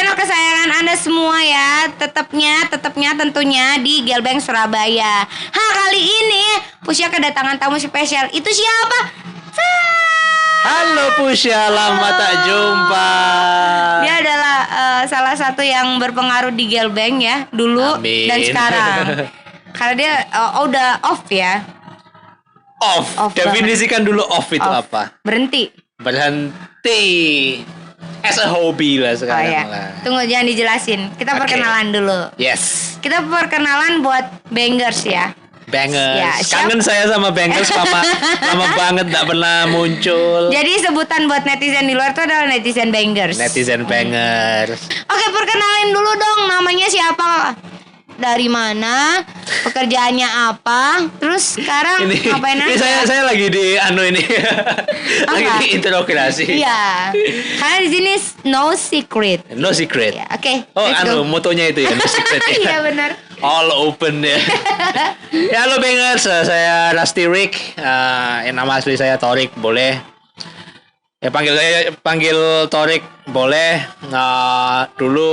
channel kesayangan Anda semua ya. Tetapnya tentunya di Gelbeng Surabaya. Kali ini Pusya kedatangan tamu spesial. Itu siapa? Halo Pusya, lama tak jumpa. Dia adalah salah satu yang berpengaruh di Gelbeng ya, dulu. Amin. Dan sekarang. Karena dia udah off ya. Off. Definisikan dulu off itu Off. apa? Berhenti. As a hobby lah sekarang iya. lah. Tunggu, jangan dijelasin. Kita Oke. perkenalan dulu. Yes. Kita perkenalan buat bangers ya. Bangers. Ya, Kangen saya sama Bangers lama banget gak pernah muncul. Jadi sebutan buat netizen di luar itu adalah netizen bangers. Netizen Bangers. Oke, perkenalin dulu dong, namanya siapa? Dari mana? Pekerjaannya apa? Terus sekarang ngapain Ini aja? saya lagi di ini. Lagi Apa? di interogasi. Iya. Karena di sini no secret. No secret. Ya, oke. Oh, let's go. motonya itu ya, no secret ya. Iya benar. All open ya. Ya, halo Bangers, saya Rusty Rick. Nama asli saya Torik, boleh. Ya panggil Torik boleh. Dulu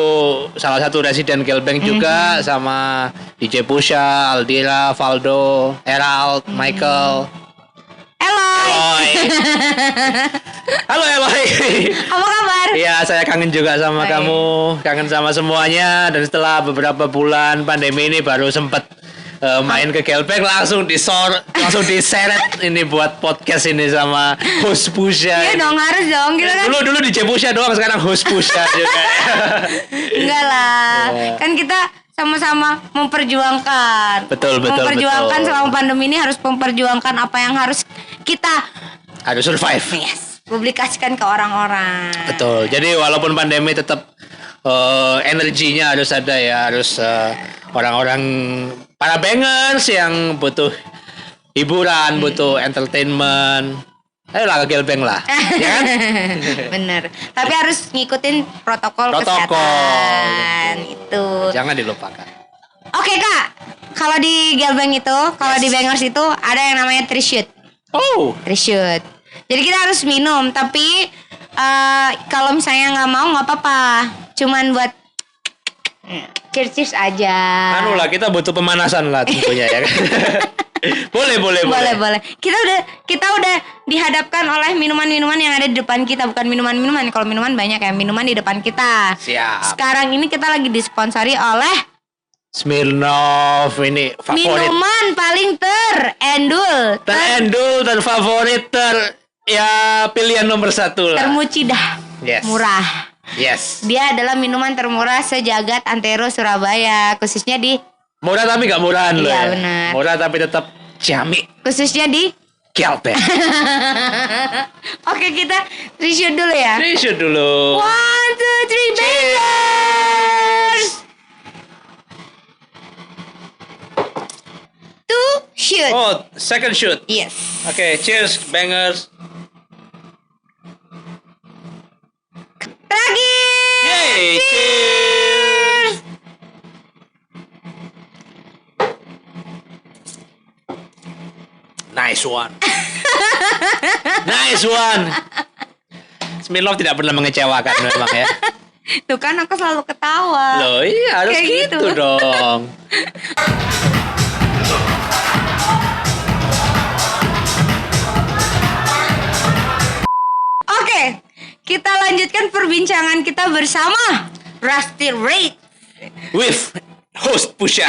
salah satu residen Gelbeng juga sama DJ Pusya, Aldira, Valdo, Erald, Michael. Eloy. Halo Eloy. Apa kabar? Iya, saya kangen juga sama Baik. kamu, kangen sama semuanya. Dan setelah beberapa bulan pandemi ini baru sempet main ke Gelbeng, langsung diseret ini buat podcast ini sama host Pusya. Iya dong, harus dong. Kita kan Dulu di Pusya doang, sekarang host Pusya juga. enggak lah. Iya. Kan kita sama-sama memperjuangkan. Betul. Memperjuangkan selama pandemi ini, harus memperjuangkan apa yang harus kita Harus survive. publikasikan ke orang-orang. Betul. Jadi walaupun pandemi tetap energinya harus ada ya, harus orang-orang para bangers yang butuh hiburan, butuh entertainment. Ayolah ke Gelbeng lah, ya kan? Bener. Tapi harus ngikutin protokol Protokol. kesehatan itu. Jangan dilupakan. Oke Kak, kalau di Gelbeng itu, kalau di Bangers itu ada yang namanya Trishoot. Oh, Trishoot. Jadi kita harus minum, tapi kalau misalnya nggak mau nggak apa-apa. Cuman buat cheers aja. anu lah, kita butuh pemanasan lah tentunya ya kan. Boleh. Boleh. Kita udah dihadapkan oleh minuman-minuman yang ada di depan kita, bukan minuman-minuman. Kalau minuman banyak ya, minuman di depan kita. Siap. Sekarang ini kita lagi disponsori oleh Smirnoff ini favorit. minuman paling terendul, Terfavorit, ya pilihan nomor 1 lah. termucidah, Yes. murah. Yes. Dia adalah minuman termurah sejagat antero Surabaya, khususnya di Murah tapi gak murahan loh. Iya, ya. benar. Murah tapi tetap ciamik. khususnya di Gelbeng. Oke, kita review dulu ya. Tisu dulu. 1, 2, 3 bangers. Two shoot. Oh, second shoot. Yes. Oke, cheers Bangers. Terakhir. Yay, cheers. Nice one. Nice one. Smirnoff tidak pernah mengecewakan memang ya. Tuh kan aku selalu ketawa. Loh, iya harus Kayak gitu gitu. dong. Oke, kita lanjutkan perbincangan kita bersama Rusty Rick. With host Pusya.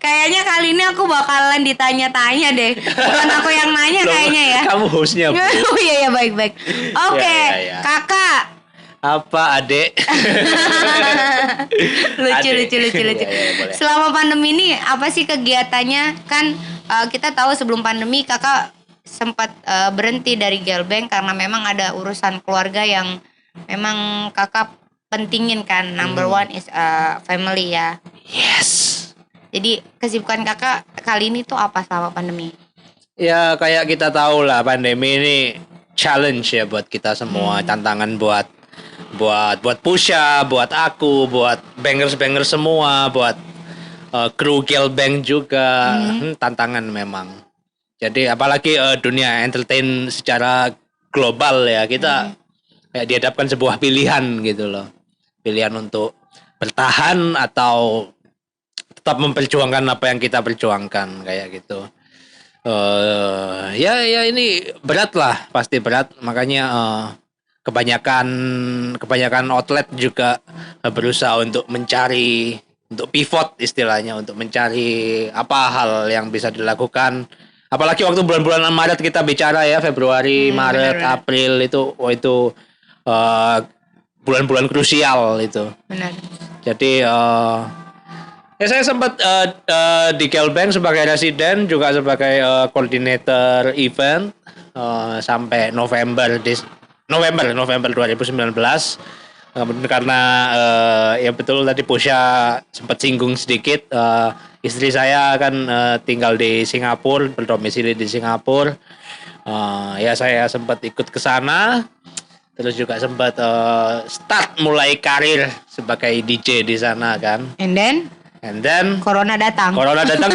Kayaknya kali ini aku bakalan ditanya-tanya deh. Bukan aku yang nanya Loh, kayaknya ya. Kamu hostnya, Bu. Oh iya baik. Oke, Ya. Kakak. Apa, Adek? lucu. Adek. Ya, boleh. Selama pandemi ini apa sih kegiatannya? Kan kita tahu sebelum pandemi Kakak sempat berhenti dari Gelbeng karena memang ada urusan keluarga yang memang Kakak pentingin kan. Number one is family ya. Yes. Jadi kesibukan Kakak kali ini tuh apa selama pandemi? Ya kayak kita tahu lah, pandemi ini challenge ya buat kita semua, tantangan buat Pusya, buat aku, buat bangers semua, buat kru Gelbeng juga. Tantangan memang. Jadi apalagi dunia entertain secara global ya, kita kayak dihadapkan sebuah pilihan gitu loh. Pilihan untuk bertahan atau tetap memperjuangkan apa yang kita perjuangkan kayak gitu. Ya ini berat lah, pasti berat. Makanya kebanyakan outlet juga berusaha untuk mencari, untuk pivot istilahnya, untuk mencari apa hal yang bisa dilakukan. Apalagi waktu bulan-bulan Maret kita bicara ya, Februari, Maret, benar. April itu bulan-bulan krusial itu. Benar. Jadi ya saya sempat di Gelbeng sebagai residen, juga sebagai koordinator event sampai November 2019. Kemudian karena ya betul tadi Pusya sempat singgung sedikit, istri saya kan tinggal di Singapura, berdomisili di Singapura. Ya saya sempat ikut ke sana. Terus juga sempat start mulai karir sebagai DJ di sana kan. And then Corona datang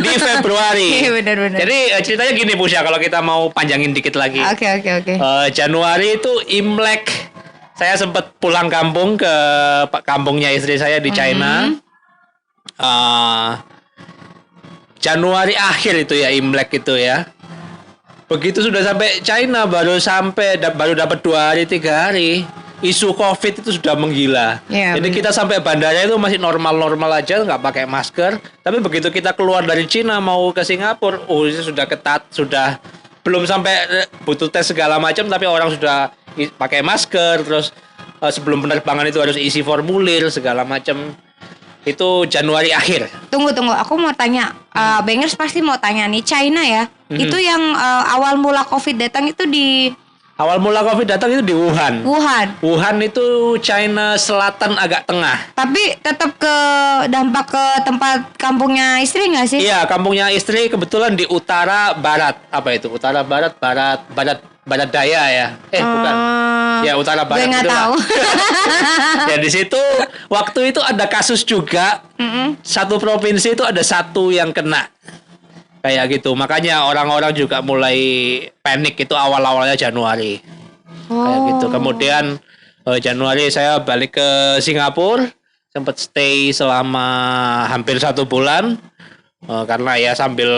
di Februari. Benar. Jadi ceritanya gini Pusya, kalau kita mau panjangin dikit lagi. Oke. Januari itu Imlek, saya sempat pulang kampung ke kampungnya istri saya di China. Januari akhir itu ya, Imlek itu ya. Begitu sudah sampai China, baru dapat 2 hari 3 hari, isu COVID itu sudah menggila. Jadi kita sampai bandara itu masih normal-normal aja, nggak pakai masker. Tapi begitu kita keluar dari China mau ke Singapura, itu sudah ketat, sudah belum sampai butuh tes segala macam, tapi orang sudah pakai masker. Terus sebelum penerbangan itu harus isi formulir segala macam. Itu Januari akhir. Tunggu, aku mau tanya. Bangers pasti mau tanya nih, China ya. Itu yang awal mula COVID datang itu di... Awal mula COVID datang itu di Wuhan. Wuhan itu China Selatan agak tengah. Tapi tetap ke dampak ke tempat kampungnya istri nggak sih? Iya, kampungnya istri kebetulan di utara barat. Apa itu? Utara barat, barat daya ya. Bukan. Ya utara barat. Gue nggak tahu. Ya di situ waktu itu ada kasus juga. Satu provinsi itu ada satu yang kena. Kayak gitu. Makanya orang-orang juga mulai panik itu awal-awalnya Januari. Kayak gitu. Kemudian Januari saya balik ke Singapura, sempat stay selama hampir 1 bulan. Karena ya sambil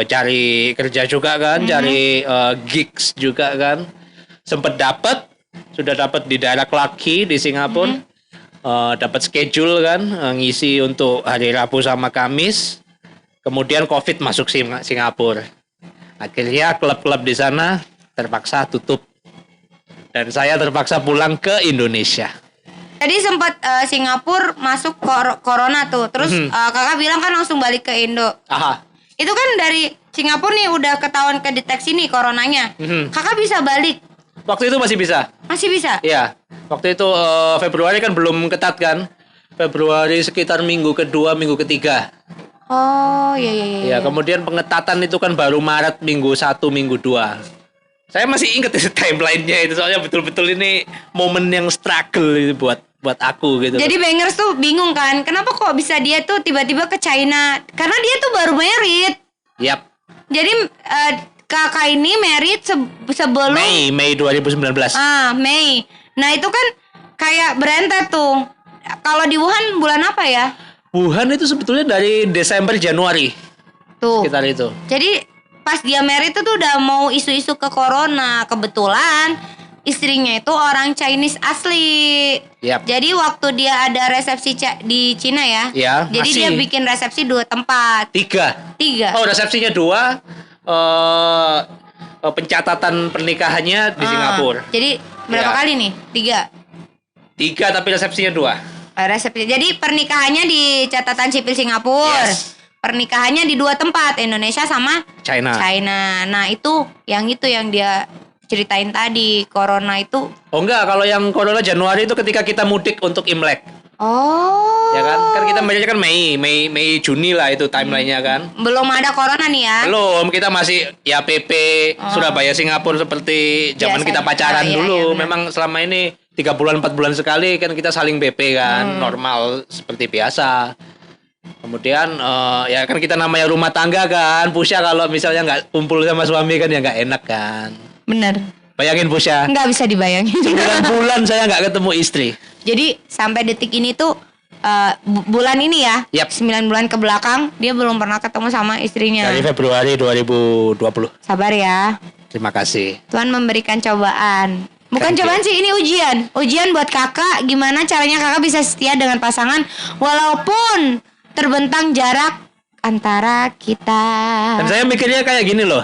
cari kerja juga kan, cari gigs juga kan. Sudah dapat di daerah Clarke Quay di Singapura. Dapat schedule kan, ngisi untuk hari Rabu sama Kamis. Kemudian COVID masuk Singapura. Akhirnya klub-klub di sana terpaksa tutup. Dan saya terpaksa pulang ke Indonesia. Tadi sempat Singapura masuk corona tuh. Terus kakak bilang kan langsung balik ke Indo. Aha. Itu kan dari Singapura nih udah ketahuan kedeteksi nih coronanya. Kakak bisa balik? Waktu itu masih bisa. Masih bisa? Iya. Waktu itu Februari kan belum ketat kan. Februari sekitar minggu kedua, minggu ketiga. Oh iya. Ya, kemudian pengetatan itu kan baru Maret minggu 1, minggu 2. Saya masih ingat itu timeline-nya itu, soalnya betul-betul ini momen yang struggle itu buat aku gitu. Jadi Bangers tuh bingung kan, kenapa kok bisa dia tuh tiba-tiba ke China? Karena dia tuh baru married. Yap. Jadi kakak ini married sebelum Mei 2019. Mei. Nah itu kan kayak berentet tuh. Kalau di Wuhan bulan apa ya? Wuhan itu sebetulnya dari Desember Januari. Tuh. Sekitar itu. Jadi pas dia married itu tuh udah mau isu-isu ke corona. Kebetulan istrinya itu orang Chinese asli. Yap. Jadi waktu dia ada resepsi di Cina ya. Ya, jadi dia bikin resepsi 2 tempat. 3. Oh, resepsinya 2. Pencatatan pernikahannya di Singapura. Jadi berapa kali nih? 3 tapi resepsinya 2. Resepsi. Jadi pernikahannya di catatan sipil Singapura. Yes. Pernikahannya di 2 tempat, Indonesia sama China. Nah, itu yang dia ceritain tadi, corona itu. Oh enggak, kalau yang corona Januari itu ketika kita mudik untuk Imlek. Oh. Ya kan? Kan kita Mei kan Mei Juni lah itu timelinenya kan. Belum ada corona nih ya. Belum, kita masih ya PP Surabaya Singapura seperti zaman kita pacaran dulu. Iya, memang selama ini 3 bulan 4 bulan sekali kan kita saling BP kan, normal seperti biasa. Kemudian ya kan kita namanya rumah tangga kan, Pusya kalau misalnya nggak kumpul sama suami kan ya nggak enak kan. Bener. Bayangin Pusya, Nggak bisa dibayangin. 9 bulan saya nggak ketemu istri. Jadi sampai detik ini tuh bulan ini ya, Yap. 9 bulan ke belakang dia belum pernah ketemu sama istrinya. Dari Februari 2020. Sabar ya. Terima kasih. Tuhan memberikan cobaan. Bukan Thank you. cobaan sih, ini ujian. Ujian buat kakak, gimana caranya kakak bisa setia dengan pasangan walaupun terbentang jarak antara kita. Dan saya mikirnya kayak gini loh.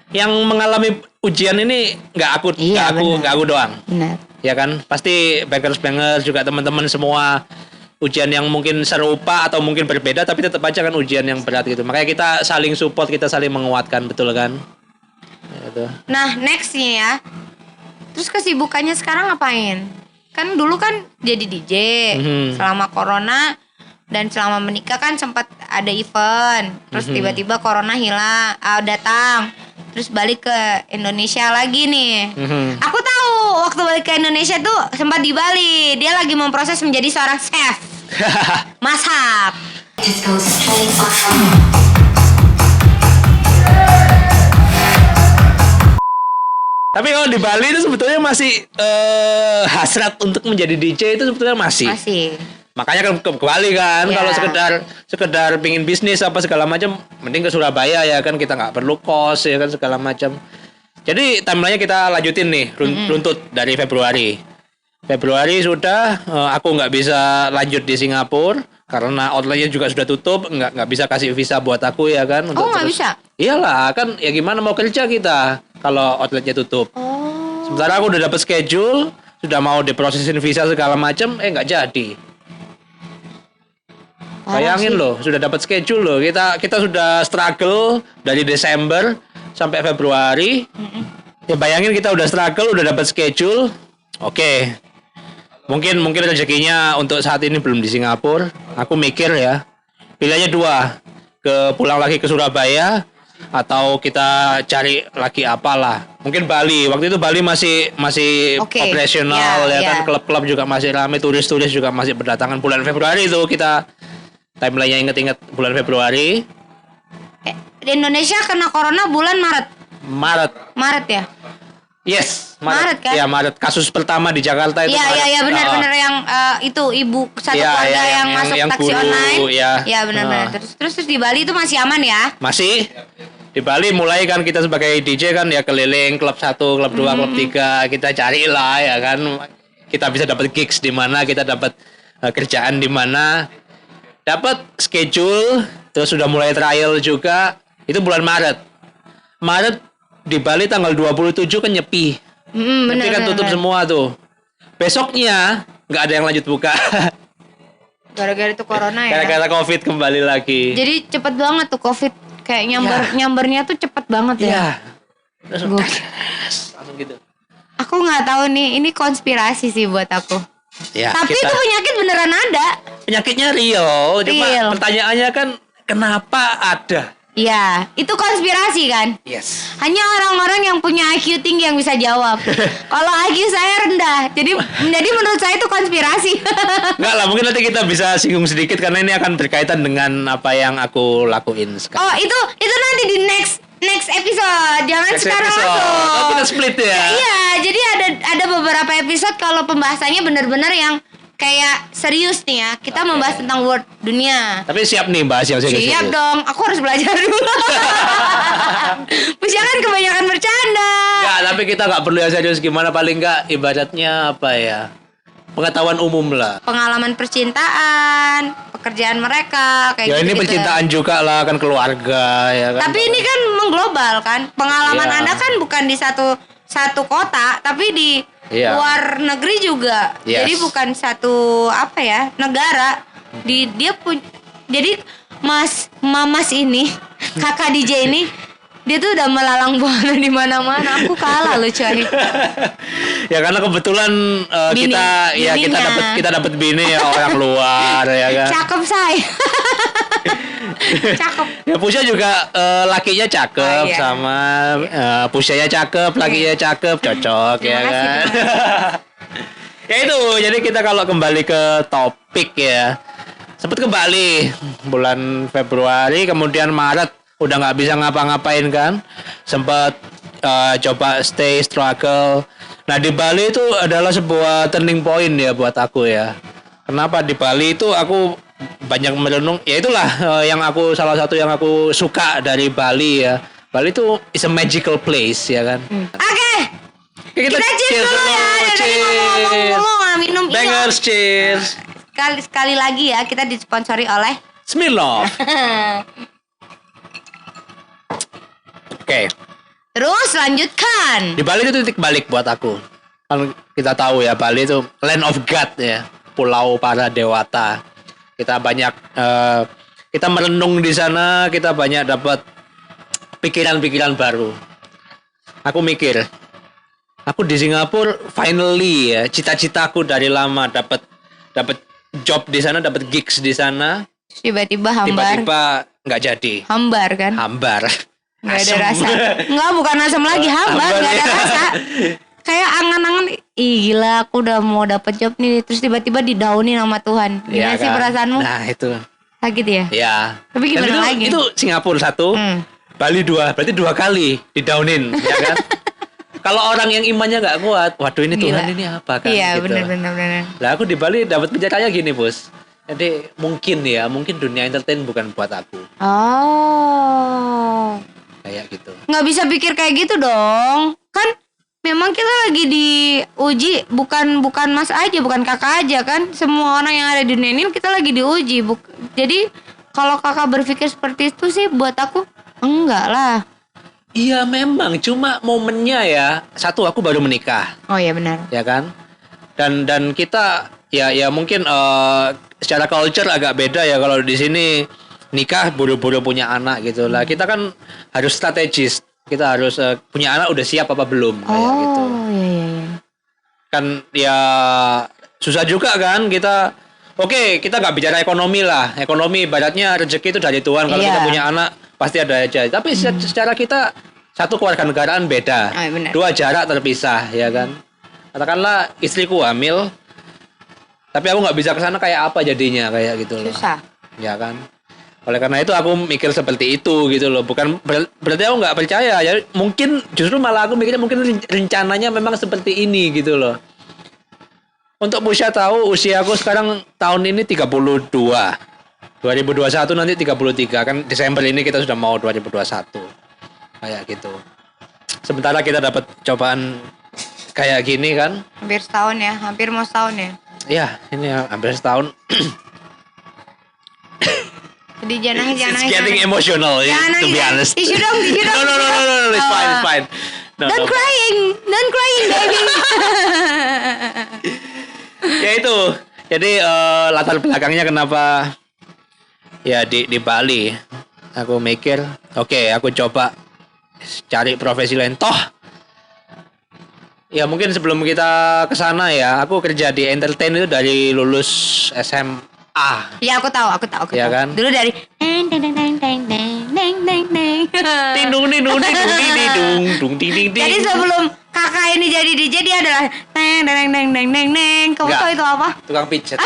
Yang mengalami ujian ini nggak aku, Iya, benar. nggak aku doang. Benar. Ya kan, pasti bankers juga teman-teman semua ujian yang mungkin serupa atau mungkin berbeda, tapi tetap aja kan ujian yang berat gitu. Makanya kita saling support, kita saling menguatkan, betul kan? Gitu. Nah, next nih ya. Terus kesibukannya sekarang ngapain? Kan dulu kan jadi DJ selama corona, dan selama menikah kan sempat ada event. Terus tiba-tiba corona hilang, datang. Terus balik ke Indonesia lagi nih. Aku tahu waktu balik ke Indonesia tuh sempat di Bali. Dia lagi memproses menjadi seorang chef. Masak. Just go straight on. Tapi kalau di Bali itu sebetulnya masih hasrat untuk menjadi DJ itu sebetulnya masih. Masih. Makanya kan ke Bali kan, Ya. kalau sekedar pingin bisnis apa segala macam, mending ke Surabaya ya kan, kita nggak perlu kos ya kan segala macam. Jadi timelinenya kita lanjutin nih, runtut dari Februari. Februari sudah, aku nggak bisa lanjut di Singapura karena outletnya juga sudah tutup, nggak bisa kasih visa buat aku ya kan. Oh, nggak bisa? Iyalah kan, ya gimana mau kerja kita kalau outletnya tutup. Oh. Sementara aku udah dapat schedule, sudah mau diprosesin visa segala macam, nggak jadi. Bayangin loh, sudah dapat schedule loh. Kita sudah struggle dari Desember sampai Februari. Ya bayangin kita udah struggle, udah dapat schedule. Oke. Mungkin rezekinya untuk saat ini belum di Singapura. Aku mikir ya, pilihannya dua. Pulang lagi ke Surabaya atau kita cari lagi apalah. Mungkin Bali. Waktu itu Bali masih Oke. operasional ya Ya. kan, klub-klub juga masih ramai, turis-turis juga masih berdatangan. Bulan Februari itu kita timelinenya inget-inget bulan Februari. Di Indonesia kena corona bulan Maret ya? Yes, Maret kan? Ya, Maret. Kasus pertama di Jakarta itu. Maret. Iya benar yang itu ibu satu Iya, keluarga iya, yang masuk yang taksi guru, online. ya. Iya benar. Terus di Bali itu masih aman ya? Masih di Bali mulai kan kita sebagai DJ kan ya keliling klub 1, klub 2, klub 3, kita carilah ya kan. Kita bisa dapat gigs di mana, kita dapat kerjaan di mana. Dapat schedule, terus sudah mulai trial juga. Itu bulan Maret. Maret di Bali tanggal 27 kan nyepi. Nyepi kan tutup semua tuh. Besoknya nggak ada yang lanjut buka. Gara-gara itu corona ya. Gara-gara COVID kembali lagi. Jadi cepet banget tuh COVID, kayak nyambernya tuh cepet banget ya. Iya. Langsung Gokil. langsung gitu. Aku nggak tahu nih, ini konspirasi sih buat aku. Ya, Tapi itu penyakit beneran ada. penyakitnya real. Cuma Real. pertanyaannya kan kenapa ada? Iya, itu konspirasi kan? Yes. Hanya orang-orang yang punya IQ tinggi yang bisa jawab. Kalau IQ saya rendah, jadi menurut saya itu konspirasi. Enggak lah, mungkin nanti kita bisa singgung sedikit karena ini akan berkaitan dengan apa yang aku lakuin sekarang. Oh, itu nanti di next episode. Jangan Next sekarang episode. masuk. Oh, kita split ya. Iya, jadi ada beberapa episode kalau pembahasannya benar-benar yang kayak serius nih ya. Kita membahas tentang world dunia. Tapi siap nih bahas yang serius. Siap dong, aku harus belajar dulu. Jangan kebanyakan bercanda. Enggak, tapi kita nggak perlu yang serius, gimana paling enggak ibaratnya apa ya? Pengetahuan umum lah. Pengalaman percintaan, pekerjaan mereka kayak Ya gitu. ini percintaan juga lah, kan keluarga ya kan. Tapi ini kan mengglobal kan. Pengalaman Iya. Anda kan bukan di satu kota, tapi di Iya. luar negeri juga. Yes. Jadi bukan satu apa ya, negara. Jadi Mamas ini, kakak DJ ini, dia tuh udah melalang buana di mana-mana. Aku kalah loh, coy. Ya karena kebetulan Bini- bininya. kita dapat bini ya orang luar ya kan. Cakep saya. Cakep. Ya Pusya juga lakinya cakep, Oh, iya. sama Pusyanya cakep, lakinya cakep, cocok ya Terima kasih, kan. terima Ya itu, jadi kita kalau kembali ke topik ya, sempet ke Bali bulan Februari, kemudian Maret udah nggak bisa ngapa-ngapain kan, sempet coba stay struggle. Nah di Bali itu adalah sebuah turning point ya buat aku ya. Kenapa di Bali itu aku banyak merenung, ya itulah yang aku salah satu yang aku suka dari Bali ya. Bali itu is a magical place ya kan. Oke. Kita cheers dulu ya. Dari ngomong-ngomong mulu nggak minum. Bangers, cheers. Sekali lagi ya, kita disponsori oleh Smirnoff. Oke. Terus lanjutkan. Di Bali itu titik balik buat aku. Kan kita tahu ya Bali itu land of God ya, pulau para dewata. Kita banyak kita merenung di sana, kita banyak dapat pikiran-pikiran baru. Aku mikir, aku di Singapura finally ya, cita-citaku dari lama dapat job di sana, dapat gigs di sana. Tiba-tiba hambar. Tiba-tiba nggak jadi. Hambar kan? Hambar. Nggak ada Asem. rasa. Nggak, bukan asam lagi, hambar, nggak ada ya. rasa. Kayak angan-angan, ih gila aku udah mau dapet job nih, terus tiba-tiba didaunin sama Tuhan. Gimana Iya sih kan? perasaanmu? Nah itu. Sakit ya? Ya. Tapi gimana Dan lagi? Itu Singapura 1, Bali 2, berarti 2 kali didaunin, ya kan? Kalau orang yang imannya nggak kuat, waduh ini Gila. Tuhan ini apa kan? Iya, gitu. benar. Lah aku di Bali dapat penjelasannya gini, Bos. Jadi mungkin dunia entertain bukan buat aku, Oh. kayak gitu. Nggak bisa pikir kayak gitu dong. Kan memang kita lagi diuji, bukan Mas aja, bukan kakak aja kan. Semua orang yang ada di dunia ini kita lagi diuji. Jadi kalau kakak berpikir seperti itu sih buat aku enggak lah. Iya memang, cuma momennya ya. Satu, aku baru menikah, Oh iya benar. ya kan? Dan kita ya mungkin secara culture agak beda ya, kalau di sini nikah buru-buru punya anak gitu lah. Kita kan harus strategis. Kita harus punya anak udah siap apa belum kayak gitu. Oh iya. Kan ya susah juga kan kita. Oke, kita nggak bicara ekonomi lah. Ekonomi ibaratnya rezeki itu dari Tuhan. Kalau Iya. kita punya anak pasti ada aja. Tapi secara kita, satu, keluarga negaraan beda. Oh, benar. 2, jarak terpisah, ya kan. Katakanlah istriku hamil, tapi aku nggak bisa ke sana, kayak apa jadinya kayak gitu loh. Susah. Ya kan. Oleh karena itu aku mikir seperti itu gitu loh. Bukan berarti aku nggak percaya. Ya mungkin justru malah aku mikirnya mungkin rencananya memang seperti ini gitu loh. Untuk Musya tahu, usia aku sekarang tahun ini 32. 2021 nanti 33. Kan Desember ini kita sudah mau 2021. Kayak gitu. Sementara kita dapat cobaan kayak gini kan. Hampir setahun ya, hampir mau setahun ya. Iya, ini hampir setahun. Jadi jangan nangis, jangan It's nangis. getting emotional ya, Jangan to nangis, be ya. honest. Tisu dong, tisu dong. No, it's fine, it's fine. No. Don't crying, baby. Ya itu. Jadi latar belakangnya kenapa ya di Bali. Aku mikir, oke, aku coba cari profesi lain. Toh ya mungkin sebelum kita ke sana ya, aku kerja di entertain itu dari lulus SMA. Ya aku tahu. Ya kan? Dulu dari deng deng deng deng deng deng deng deng. Ding dung ding dung ding dung ding ding dung dung ding ding ding. Jadi sebelum kakak ini jadi DJ dia adalah deng deng deng deng deng deng. Kamu Enggak. tahu itu apa? Tukang pijet.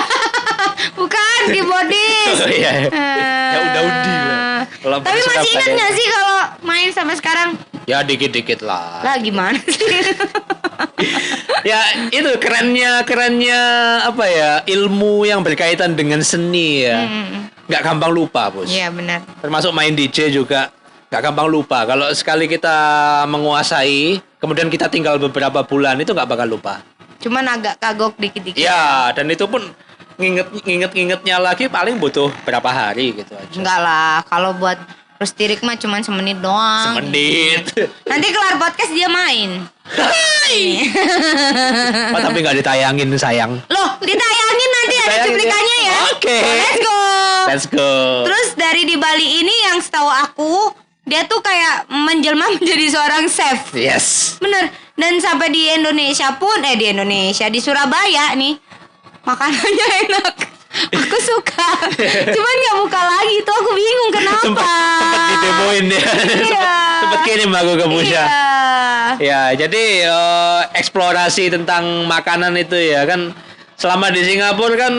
Bukan, keyboardis. Oh, iya. Ya udah lah. Kalau Tapi suka masih ingat pakai- nggak sih kalau main sampai sekarang? Ya dikit-dikit lah. Lah gimana sih? Ya itu kerennya apa ya, ilmu yang berkaitan dengan seni ya. Nggak gampang lupa, Bos. Iya benar. Termasuk main DJ juga nggak gampang lupa. Kalau sekali kita menguasai, kemudian kita tinggal beberapa bulan, itu nggak bakal lupa. Cuman agak kagok dikit-dikit. Ya, dan itu pun ngingetnya lagi paling butuh berapa hari gitu aja. Enggak lah, kalau buat terus tirik mah cuman semenit doang. Semenit. Nanti kelar podcast dia main. Oh, tapi nggak ditayangin sayang. Loh, ditayangin nanti ada Ditayangin cuplikannya ya. Oke. Let's go. Let's go. Terus dari di Bali ini yang setahu aku, dia tuh kayak menjelma menjadi seorang chef. Yes. Bener. Dan sampai di Indonesia pun, di Surabaya nih, makanannya enak. Aku suka. Cuman gak buka lagi, tuh aku bingung kenapa. Sempet didemoin ya. Iya. Sempet kirim aku ke Musya. Iya. Ya, jadi eksplorasi tentang makanan itu ya kan. Selama di Singapura kan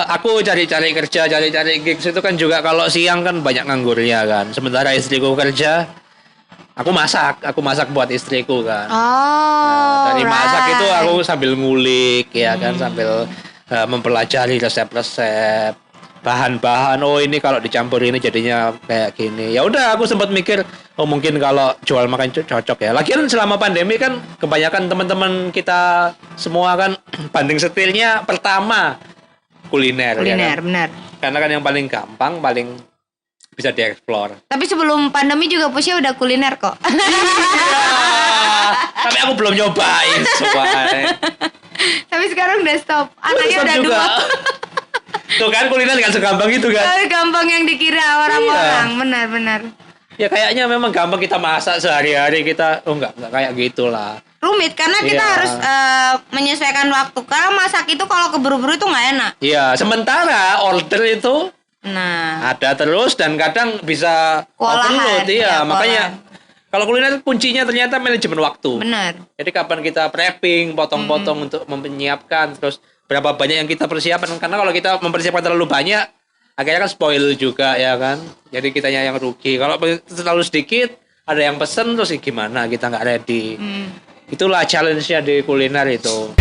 aku cari-cari kerja, cari-cari gigs itu kan juga kalau siang kan banyak nganggurnya kan. Sementara istriku kerja, aku masak buat istriku kan. Oh, Dari masak itu right. aku sambil ngulik ya kan, sambil mempelajari resep-resep, bahan-bahan. Oh ini kalau dicampur ini jadinya kayak gini. Ya udah aku sempat mikir, oh mungkin kalau jual makan cocok ya. Lagian selama pandemi kan kebanyakan teman-teman kita semua kan banding setirnya pertama kuliner. Ya Kuliner, kan? benar. Karena kan yang paling gampang, paling bisa dieksplor. Tapi sebelum pandemi juga Pusya udah kuliner kok. Tapi aku belum nyobain soalnya. Tapi sekarang udah stop. Anaknya Stop udah juga. 2. Tuh kan kuliner gak segampang itu kan. Gampang yang dikira orang-orang. Benar-benar. Ya kayaknya memang gampang kita masak sehari-hari kita. Oh enggak kayak gitulah. Rumit karena kita Iya. harus menyesuaikan waktu. Karena masak itu kalau keburu-buru itu nggak enak. Iya, sementara order itu Nah, ada terus dan kadang bisa Kewalahan, overload. Iya, ya, makanya kalau kuliner kuncinya ternyata manajemen waktu. benar. Jadi kapan kita prepping, potong-potong untuk menyiapkan, terus berapa banyak yang kita persiapkan. Karena kalau kita mempersiapkan terlalu banyak, akhirnya kan spoil juga ya kan. Jadi kitanya yang rugi. Kalau terlalu sedikit, ada yang pesen terus gimana kita nggak ready. Itulah challenge-nya di kuliner itu.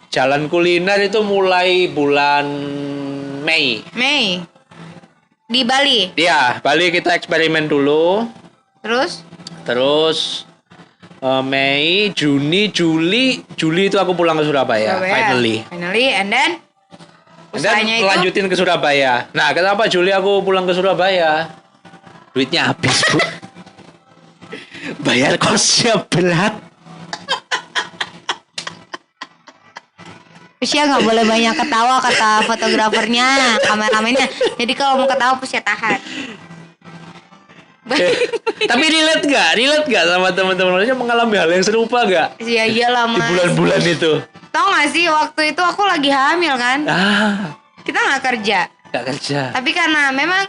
Jalan kuliner itu mulai bulan Mei. Mei di Bali. Iya, Bali kita eksperimen dulu. Terus Terus Mei, Juni, Juli itu aku pulang ke Surabaya. Finally. and then Dan usahanya itu lanjutin ke Surabaya. Nah, kenapa Juli aku pulang ke Surabaya? Duitnya habis, Bu. Bayar kosnya berat. Pusya nggak boleh banyak ketawa kata fotografernya, kameramennya. Jadi kalau mau ketawa Pusya tahan. Tapi relate gak sama teman-teman yang mengalami hal yang serupa gak? Ya iyalah Di mas. bulan-bulan itu. Tau gak sih waktu itu aku lagi hamil kan. Kita nggak kerja. Gak kerja. Tapi karena memang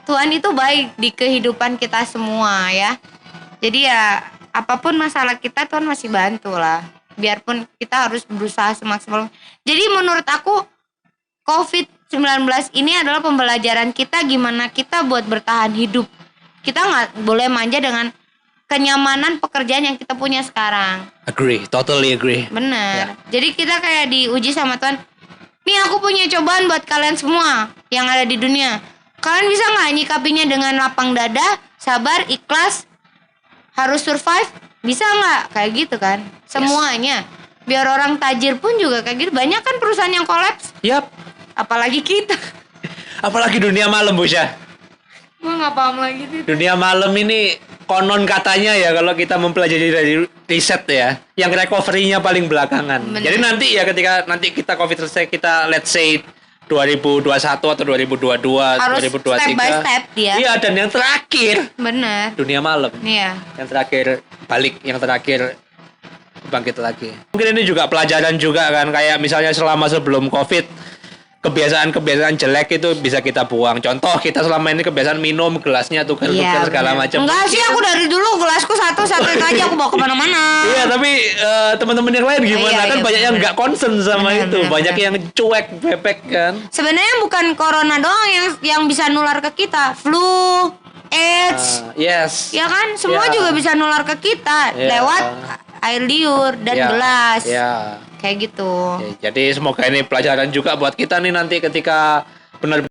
Tuhan itu baik di kehidupan kita semua ya. Jadi ya apapun masalah kita Tuhan masih bantu lah. Biarpun kita harus berusaha semaksimal. Jadi menurut aku COVID-19 ini adalah pembelajaran kita gimana kita buat bertahan hidup. Kita nggak boleh manja dengan kenyamanan pekerjaan yang kita punya sekarang. Agree, totally agree. Bener. Jadi kita kayak diuji sama Tuhan. Nih aku punya cobaan buat kalian semua yang ada di dunia. Kalian bisa nggak nyikapinya dengan lapang dada, sabar, ikhlas, harus survive? Bisa nggak? Kayak gitu kan? Semuanya. Biar orang tajir pun juga kayak gitu. Banyak kan perusahaan yang kolaps. Yap. Apalagi kita. Apalagi dunia malam, Busya. Gue nggak paham lagi tuh. Dunia malam ini konon katanya ya kalau kita mempelajari dari riset ya, yang recovery-nya paling belakangan. Bener. Jadi nanti ya ketika nanti kita COVID selesai, kita let's say 2021 atau 2022, Harus 2023. step by step dia. Iya, dan yang terakhir Bener. dunia malam. Iya. Yang terakhir balik, yang terakhir bangkit lagi. Mungkin ini juga pelajaran juga kan, kayak misalnya selama sebelum COVID kebiasaan-kebiasaan jelek itu bisa kita buang. Contoh kita selama ini kebiasaan minum gelasnya tukar-tukar segala bener. macam. Enggak sih, aku dari dulu gelasku satu itu aja aku bawa kemana-mana. Iya, tapi teman-teman yang lain gimana? Iya, Kan iya, banyak yang bener. nggak concern sama Bener, itu, bener, banyak bener. yang cuek, bebek kan. Sebenarnya bukan corona doang yang bisa nular ke kita, flu, AIDS, Yes. ya kan? Semua Ya. juga bisa nular ke kita Ya. lewat air liur dan Ya, gelas, Ya. kayak gitu. Ya, jadi semoga ini pelajaran juga buat kita nih nanti ketika benar